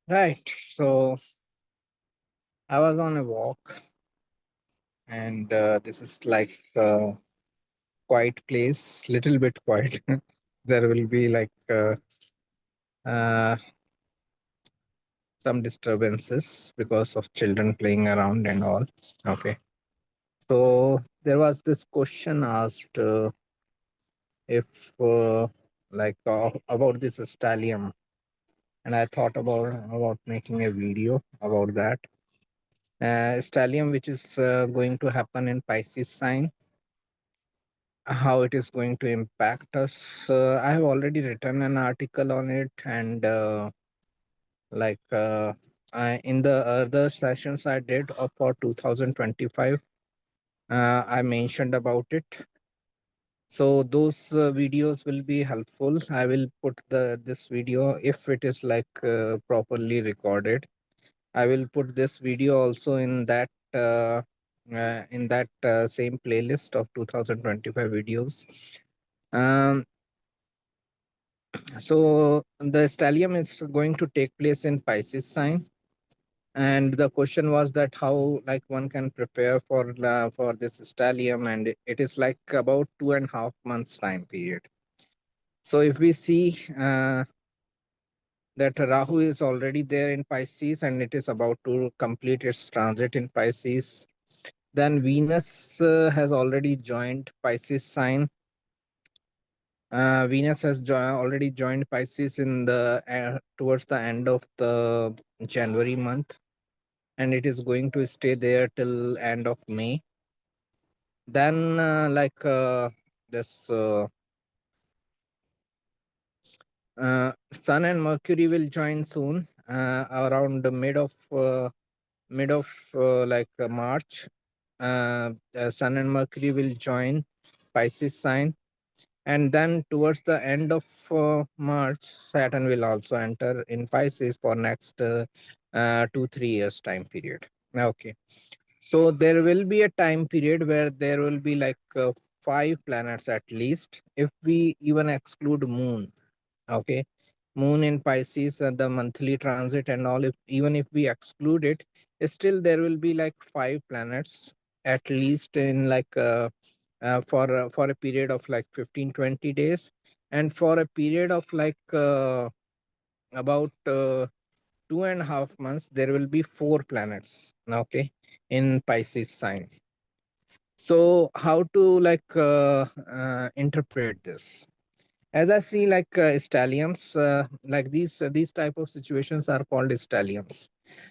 Right. So I was on a walk, and this is like a quiet place, little bit quiet. There will be like uh, some disturbances because of children playing around and all. Okay. So there was this question asked if about this stellium, and I thought about making a video about that. Stellium, which is going to happen in Pisces sign, how it is going to impact us. I have already written an article on it, and like in the other sessions I did for 2025, I mentioned about it. So those videos will be helpful. I will put this video if it is like properly recorded. I will put this video also in that same playlist of 2025 videos. Um, so the stellium is going to take place in Pisces sign, and the question was that how like one can prepare for this stellium, and it is like about 2.5 months time period. So if we see that Rahu is already there in Pisces and it is about to complete its transit in Pisces, then Venus has already joined Pisces sign. Venus has already joined Pisces in the towards the end of the January month, and it is going to stay there till end of May. Then, this Sun and Mercury will join soon, around the mid of March. Sun and Mercury will join Pisces sign, and then towards the end of March, Saturn will also enter in Pisces for next 2-3 years time period. Okay, so there will be a time period where there will be like five planets at least, if we even exclude Moon. Okay, Moon in Pisces and the monthly transit and all, if even if we exclude it, still there will be like five planets at least in like for a period of like 15-20 days, and for a period of like about 2.5 months there will be four planets. Okay, in Pisces sign. So how to interpret this? As I see, like stelliums, like these type of situations are called stelliums.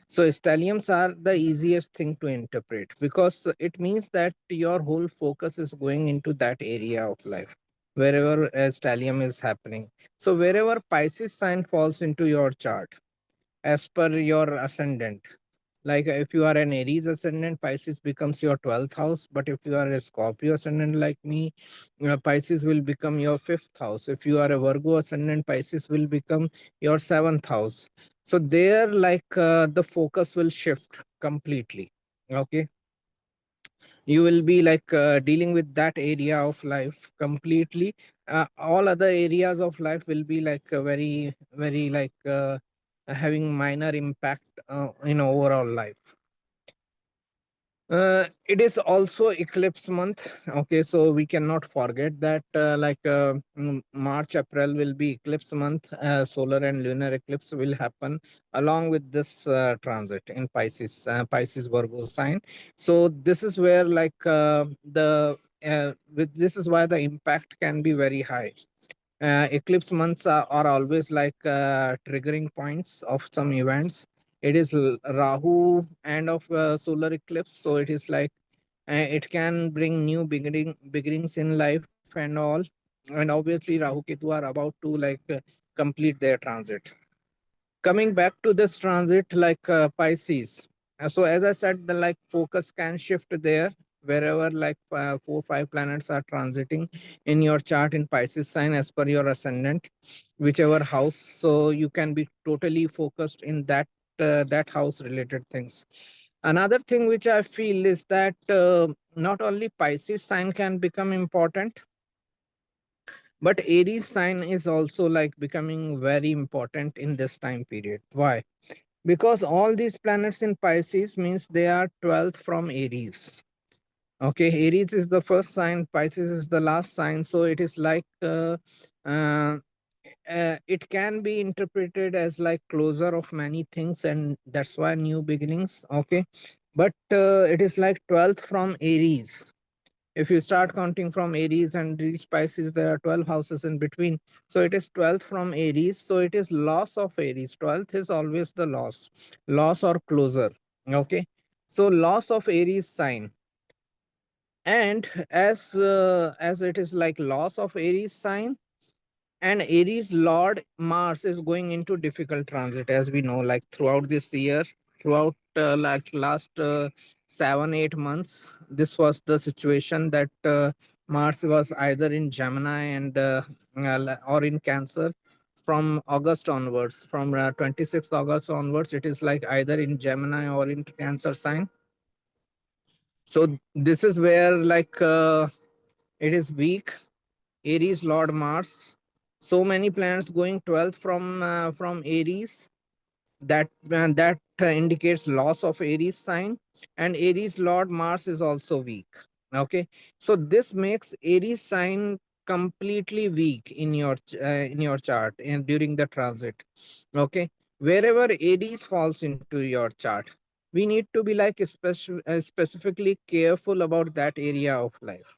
So stelliums are the easiest thing to interpret because it means that your whole focus is going into that area of life wherever a stellium is happening. So wherever Pisces sign falls into your chart, as per your ascendant, like if you are an Aries ascendant, Pisces becomes your 12th house. But if you are a Scorpio ascendant like me, Pisces will become your fifth house. If you are a Virgo ascendant, Pisces will become your seventh house. So there, the focus will shift completely. Okay, you will be like dealing with that area of life completely. All other areas of life will be like very having minor impact in overall life. It is also eclipse month. Okay, so we cannot forget that March, April will be eclipse month. Solar and lunar eclipse will happen along with this transit in Pisces Virgo sign. So this is where this is why the impact can be very high. Eclipse months are always like triggering points of some events. It is Rahu and of solar eclipse, so it is like it can bring new beginnings in life and all. And obviously, Rahu Ketu are about to complete their transit. Coming back to this transit, Pisces. So as I said, the like focus can shift there wherever like 4-5 planets are transiting in your chart in Pisces sign as per your ascendant, whichever house. So you can be totally focused in that house related things. Another thing which I feel is that not only Pisces sign can become important, but Aries sign is also like becoming very important in this time period. Why? because all these planets in Pisces means they are 12th from Aries. Okay, Aries is the first sign, Pisces is the last sign. So it is like uh, it can be interpreted as like closure of many things, and that's why new beginnings. Okay, but it is like 12th from Aries. If you start counting from Aries and reach Pisces, there are 12 houses in between. So it is 12th from Aries. So it is loss of Aries. 12th is always the loss or closure. Okay. So loss of Aries sign. And as it is like loss of Aries sign, and Aries Lord Mars is going into difficult transit, as we know, like throughout this year, throughout like last 7 8 months, this was the situation that Mars was either in Gemini and or in Cancer. From August onwards, from 26th August onwards, it is like either in Gemini or in Cancer sign. So this is where like it is weak. Aries Lord Mars. So many planets going 12th from Aries. That indicates loss of Aries sign, and Aries Lord Mars is also weak. Okay, so this makes Aries sign completely weak in your chart and during the transit. Okay, wherever Aries falls into your chart, we need to be like specifically careful about that area of life,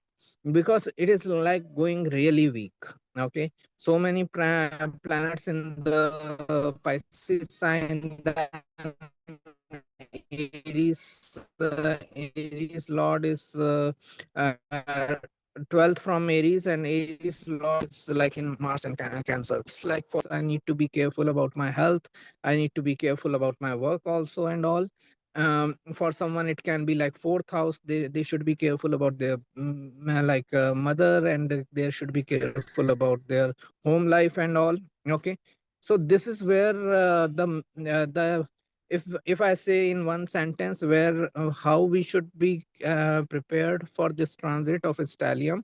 because it is like going really weak. Okay, so many planets in the Pisces sign, then Aries Lord is uh, 12th from Aries, and Aries Lord is like in Mars and Cancer. It's like for I need to be careful about my health. I need to be careful about my work also and all. For someone it can be like fourth house. They should be careful about their mother, and they should be careful about their home life and all. Okay, so this is where the if I say in one sentence where how we should be prepared for this transit of stellium.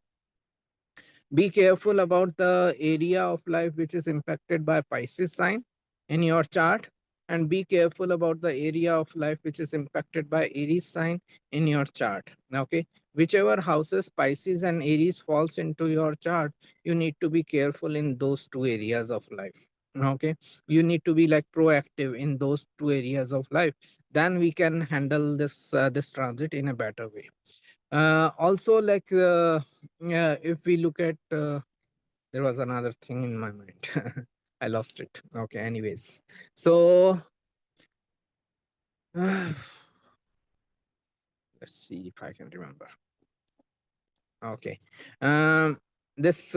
Be careful about the area of life which is impacted by Pisces sign in your chart, and be careful about the area of life which is impacted by Aries sign in your chart. Okay, whichever houses Pisces and Aries falls into your chart, you need to be careful in those two areas of life. Okay, you need to be like proactive in those two areas of life. Then we can handle this transit in a better way. Also, like yeah, if we look at there was another thing in my mind. I lost it. Okay, anyways. So let's see if I can remember. Okay. This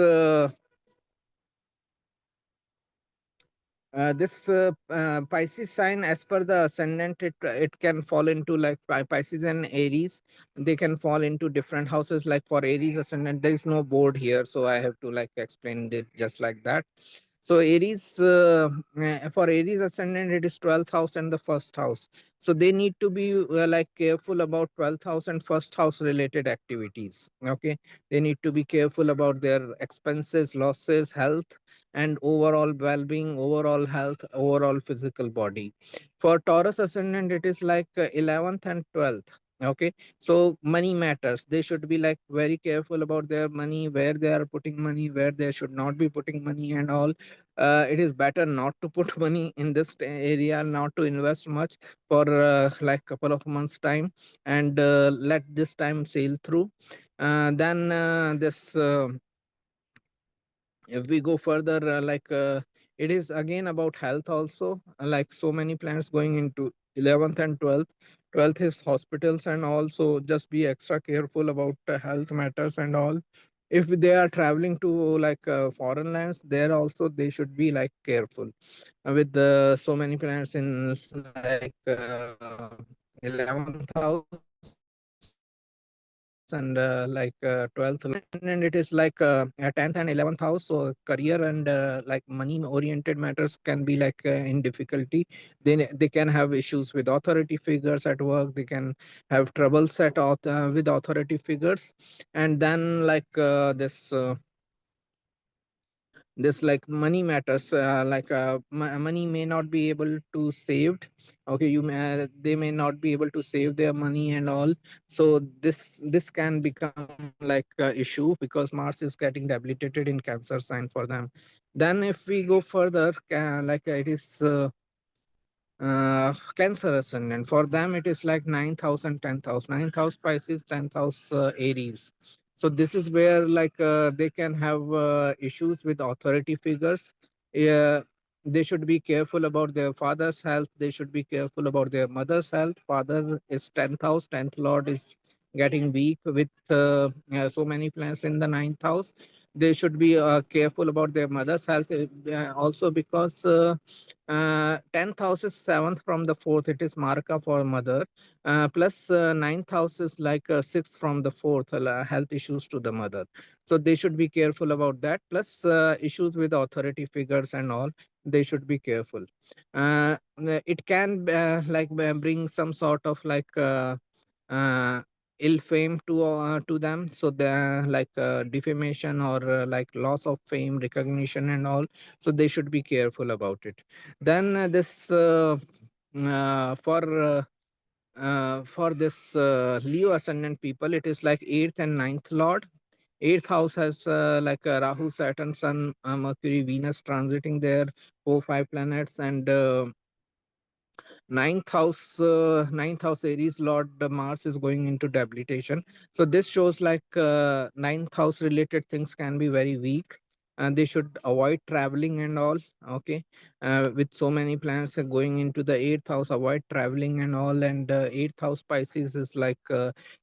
Pisces sign, as per the ascendant, it can fall into like Pisces and Aries. They can fall into different houses. Like for Aries ascendant, there is no board here, so I have to like explain it just like that. So Aries, for Aries ascendant, it is 12th house and the first house. So they need to be like careful about 12th house and first house related activities. Okay, they need to be careful about their expenses, losses, health, and overall well-being, overall health, overall physical body. For Taurus ascendant, it is like 11th and 12th. Okay, so money matters. They should be like very careful about their money, where they are putting money, where they should not be putting money, and all. It is better not to put money in this area, not to invest much for like couple of months time, and let this time sail through. Then this if we go further, it is again about health also. Like so many planets going into 11th and 12th. 12th is hospitals, and also just be extra careful about health matters and all. If they are traveling to like foreign lands, there also they should be like careful with so many planets in like 11th house and 12th, and it is like 10th and 11th house. So career and like money oriented matters can be like in difficulty. They can have issues with authority figures at work. They can have troubles with authority figures. And then like this this like money matters, money may not be able to saved. Okay, they may not be able to save their money and all. So this can become like a issue because Mars is getting debilitated in Cancer sign for them. Then if we go further, it is Cancer ascendant. For them, it is like 9,000, 10,000, 9,000 Pisces, 10,000 Aries. So this is where they can have issues with authority figures. Yeah, they should be careful about their father's health. They should be careful about their mother's health. Father is 10th house, 10th lord is getting weak with so many planets in the 9th house. They should be careful about their mother's health, also because 10th house is 7th from the 4th. It is Marka for mother. Plus 9th house is like 6th from the 4th, health issues to the mother. So they should be careful about that. Plus issues with authority figures and all. They should be careful. It can bring some sort of uh, ill fame to them. So the defamation or like loss of fame, recognition, and all. So they should be careful about it. Then this for this Leo ascendant people, it is like eighth and ninth lord. Eighth house has Rahu, Saturn, Sun, Mercury, Venus transiting there, four five planets, and ninth house Aries Lord Mars is going into debilitation. So this shows ninth house related things can be very weak, and they should avoid traveling and all. Okay, with so many planets going into the eighth house, avoid traveling and all. And eighth house Pisces is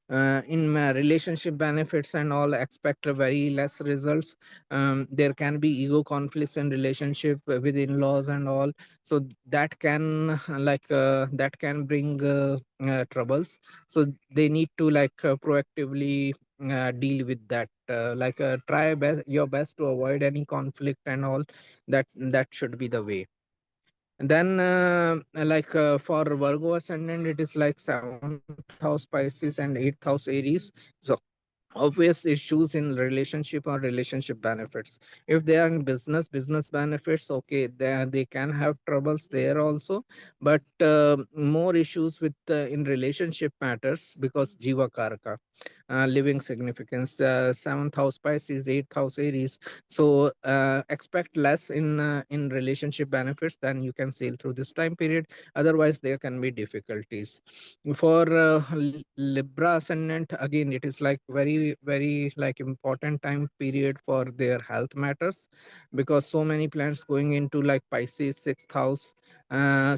in relationship benefits and all, expect a very less results. There can be ego conflicts in relationship with in-laws and all. So that can that can bring troubles. So they need to proactively deal with that. Try your best to avoid any conflict and all. That should be the way. And then for Virgo ascendant, it is like 7th house Pisces and 8th house Aries. So obvious issues in relationship or relationship benefits. If they are in business benefits, okay, they can have troubles there also. But more issues with in relationship matters because jiva karaka, living significance, 7th house Pisces, 8th house Aries. So expect less in relationship benefits, then you can sail through this time period. Otherwise there can be difficulties. For Libra ascendant, again it is like very like important time period for their health matters, because so many planets going into like Pisces 6th house.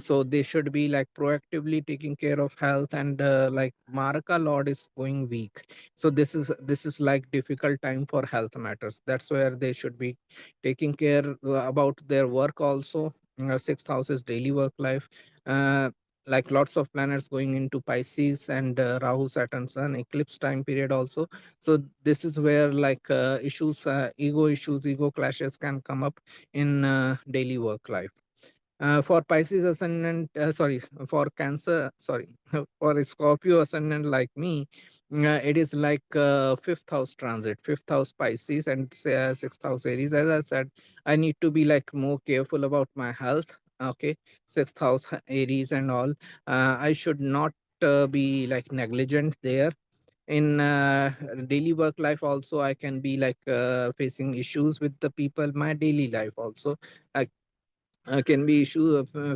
So they should be like proactively taking care of health. And Maraka Lord is going weak. So this is like difficult time for health matters. That's where they should be taking care about their work also. 6th house is daily work life. Like lots of planets going into Pisces, and Rahu, Saturn, Sun, eclipse time period also. So this is where ego issues, ego clashes can come up in daily work life. For Pisces ascendant, sorry, for Cancer, sorry, for Scorpio ascendant like me, it is like fifth house transit, fifth house Pisces, and sixth house Aries. As I said, I need to be like more careful about my health. Okay, sixth house Aries and all. I should not be like negligent there. In daily work life also, I can be facing issues with the people. My daily life also, I can be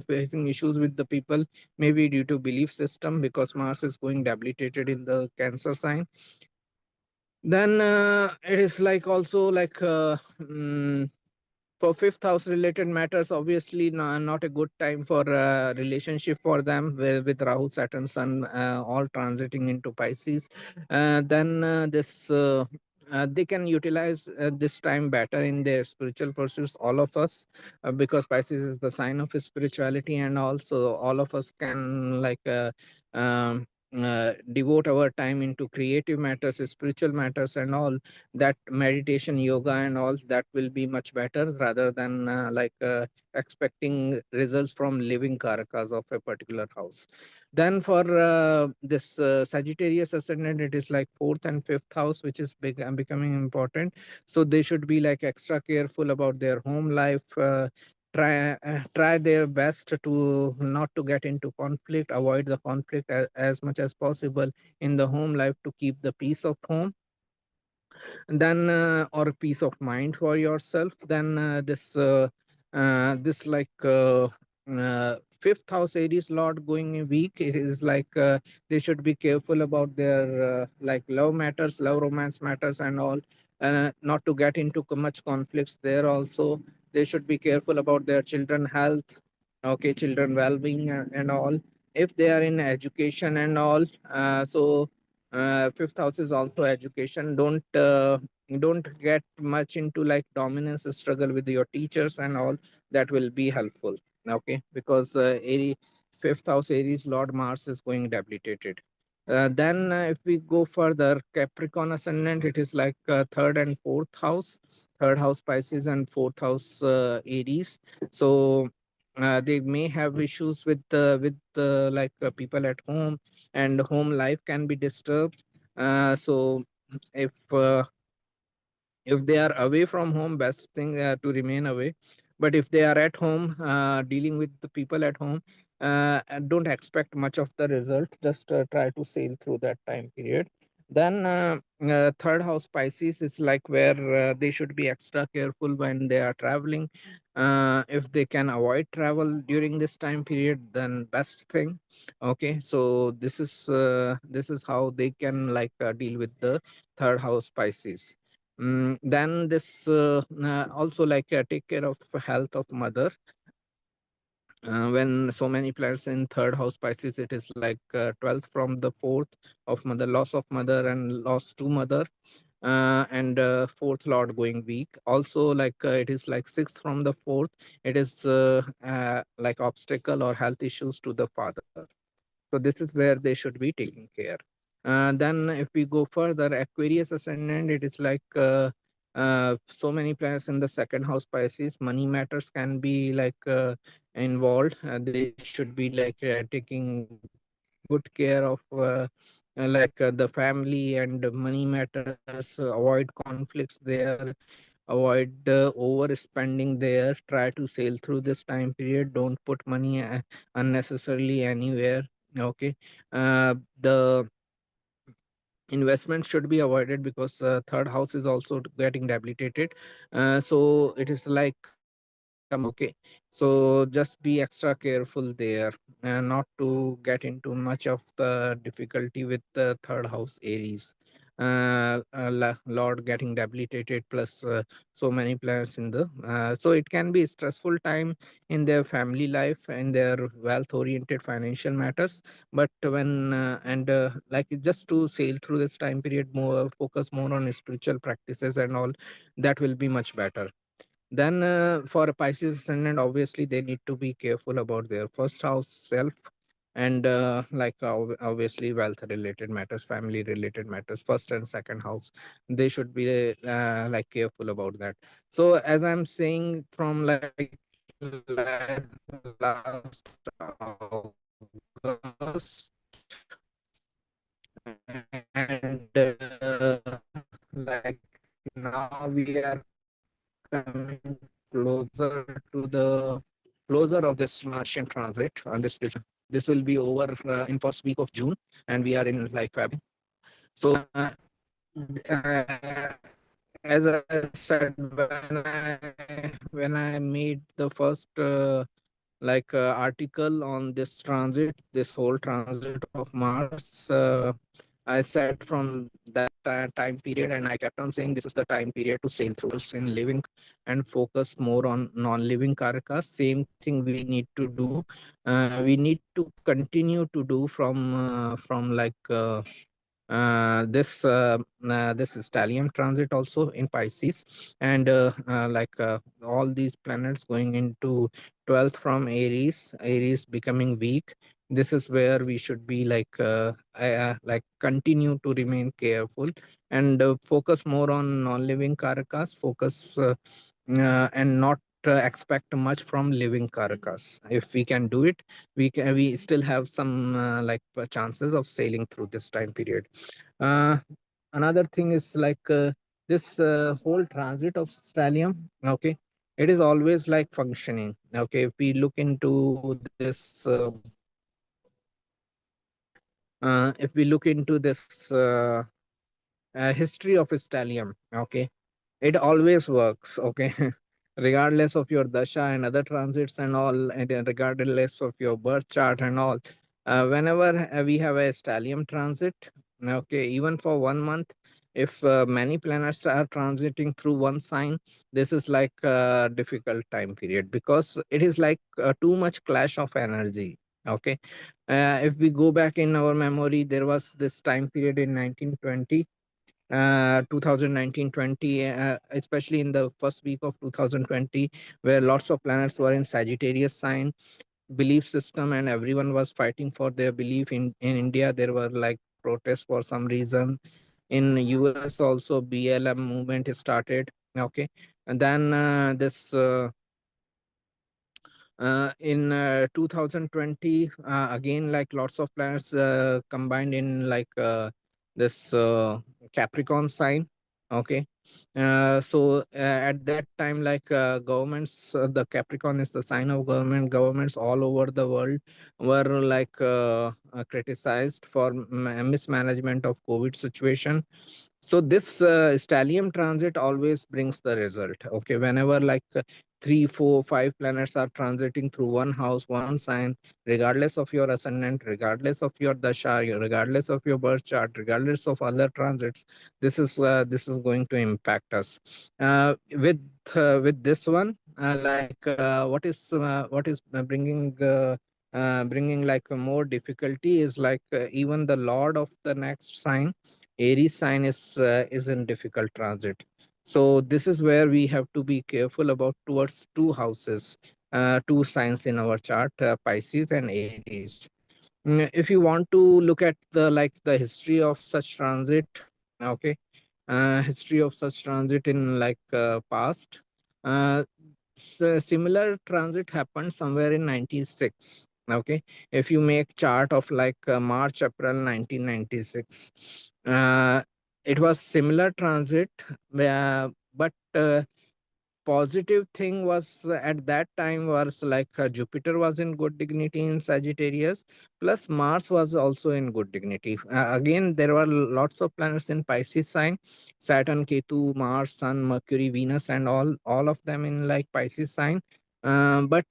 facing issues with the people, maybe due to belief system, because Mars is going debilitated in the Cancer sign. Then it is like also for fifth house related matters, obviously not a good time for relationship for them, with Rahu, Saturn, Sun all transiting into Pisces. Then this they can utilize this time better in their spiritual pursuits, all of us, because Pisces is the sign of spirituality, and also all of us can devote our time into creative matters, spiritual matters, and all that, meditation, yoga, and all that will be much better rather than expecting results from living karakas of a particular house. Then for this Sagittarius ascendant, it is like fourth and fifth house, which is big and becoming important. So they should be like extra careful about their home life. Try their best to not to get into conflict, avoid the conflict as much as possible in the home life to keep the peace of home, then or peace of mind for yourself. Then this fifth house Aries Lord going weak, it is like they should be careful about their like love matters, love romance matters, and all, not to get into much conflicts there. Also they should be careful about their children health, okay, children well-being, and all. If they are in education and all, fifth house is also education. Don't get much into like dominance struggle with your teachers and all. That will be helpful, okay, because Aries, fifth house Aries Lord Mars is going debilitated. Then if we go further, Capricorn ascendant, it is like third and fourth house, third house Pisces and fourth house Aries. So they may have issues with people at home, and home life can be disturbed. So if they are away from home, best thing to remain away. But if they are at home, dealing with the people at home, and don't expect much of the result, just try to sail through that time period. Then third house Pisces is like where they should be extra careful when they are traveling. If they can avoid travel during this time period, then best thing. Okay, so this is how they can deal with the third house Pisces. Then this also take care of health of mother. When so many planets in third house Pisces, it is like 12th from the fourth of mother, loss of mother and loss to mother, and fourth lord going weak. Also it is like sixth from the fourth. It is like obstacle or health issues to the father. So this is where they should be taking care. Then if we go further, Aquarius ascendant, it is like so many planets in the second house Pisces. Money matters can be involved. They should be taking good care of the family and money matters. Avoid conflicts there. Avoid overspending there. Try to sail through this time period. Don't put money unnecessarily anywhere. Okay. The investment should be avoided because third house is also getting debilitated. So it is like okay, so just be extra careful there, and not to get into much of the difficulty with the third house Aries. Lord getting debilitated, plus so many planets in the so it can be a stressful time in their family life, in their wealth oriented financial matters. But when just to sail through this time period, more focus more on spiritual practices and all, that will be much better. Then for a Pisces ascendant, obviously they need to be careful about their first house self, and obviously wealth related matters, family related matters, first and second house. They should be careful about that. So as I'm saying from last August, and now we are coming closer to the closer of this Martian transit. This will be over in first week of June, and we are in Feb. So uh, as I said, when I made the first article on this transit, this whole transit of Mars. I said from that time period, and I kept on saying this is the time period to sail through in living and focus more on non-living karakas. Same thing we need to do. We need to continue to do from this Stellium transit also in Pisces, and all these planets going into 12th from Aries, Aries becoming weak. This is where we should be like continue to remain careful and focus more on non-living karakas, focus and not expect much from living karakas. If we can do it, we still have some chances of sailing through this time period. uh, Another thing is this whole transit of stellium. Okay, it is always like functioning. Okay, if we look into this if we look into this history of stellium. Okay, it always works. Okay, regardless of your dasha and other transits and all, and regardless of your birth chart and all, whenever we have a stellium transit, okay, even for 1 month, if many planets are transiting through one sign, this is like a difficult time period because it is like too much clash of energy. Okay, if we go back in our memory, there was this time period in 1920, 2019-20, especially in the first week of 2020, where lots of planets were in Sagittarius sign belief system, and everyone was fighting for their belief. In India, there were like protests for some reason. In US also, BLM movement started. Okay, and then in 2020, again, like lots of planets combined in this Capricorn sign. Okay, at that time, governments, the Capricorn is the sign of government. Governments all over the world were criticized for mismanagement of COVID situation. So this stellium transit always brings the result. Okay, whenever three, four, five planets are transiting through one house, one sign, regardless of your ascendant, regardless of your dasha, regardless of your birth chart, regardless of other transits, this is going to impact us. With this one, what is bringing like more difficulty is even the lord of the next sign, Aries sign, is in difficult transit. So this is where we have to be careful about towards two houses, two signs in our chart, Pisces and Aries. If you want to look at the history of such transit, okay, history of such transit in past, uh, similar transit happened somewhere in 96. Okay, if you make chart of March April 1996, it was similar transit, but positive thing was at that time was Jupiter was in good dignity in Sagittarius, plus Mars was also in good dignity. Again, there were lots of planets in Pisces sign: Saturn, Ketu, Mars, Sun, Mercury, Venus, and all of them in Pisces sign. But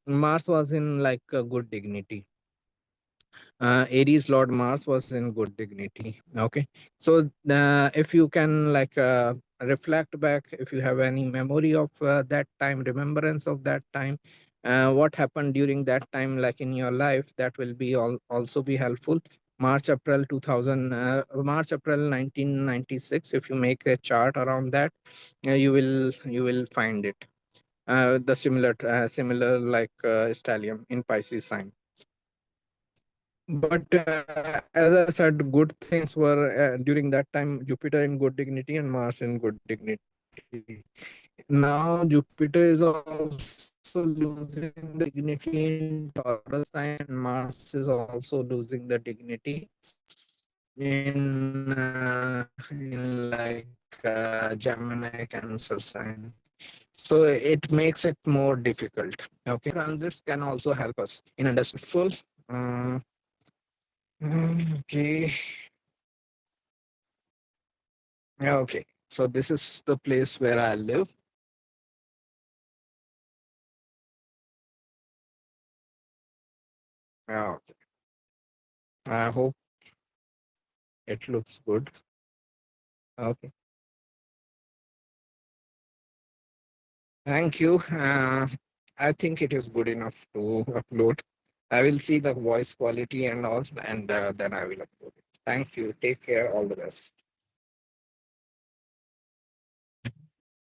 Mars was in a good dignity. Aries Lord Mars was in good dignity. Okay, so if you can reflect back, if you have any memory of that time, remembrance of that time, what happened during that time, like in your life, that will be also be helpful. March April 1996. If you make a chart around that, you will find it. The similar stellium in Pisces sign. But as I said, good things were during that time: Jupiter in good dignity and Mars in good dignity. Now Jupiter is also losing the dignity in Taurus sign, and Mars is also losing the dignity in Gemini, Cancer sign. So it makes it more difficult. Okay, transits can also help us in understanding helpful. Okay. Yeah, okay. So this is the place where I live. Yeah, okay. I hope it looks good. Okay. Thank you. I think it is good enough to upload. I will see the voice quality and all, and then I will upload it. Thank you. Take care. All the best.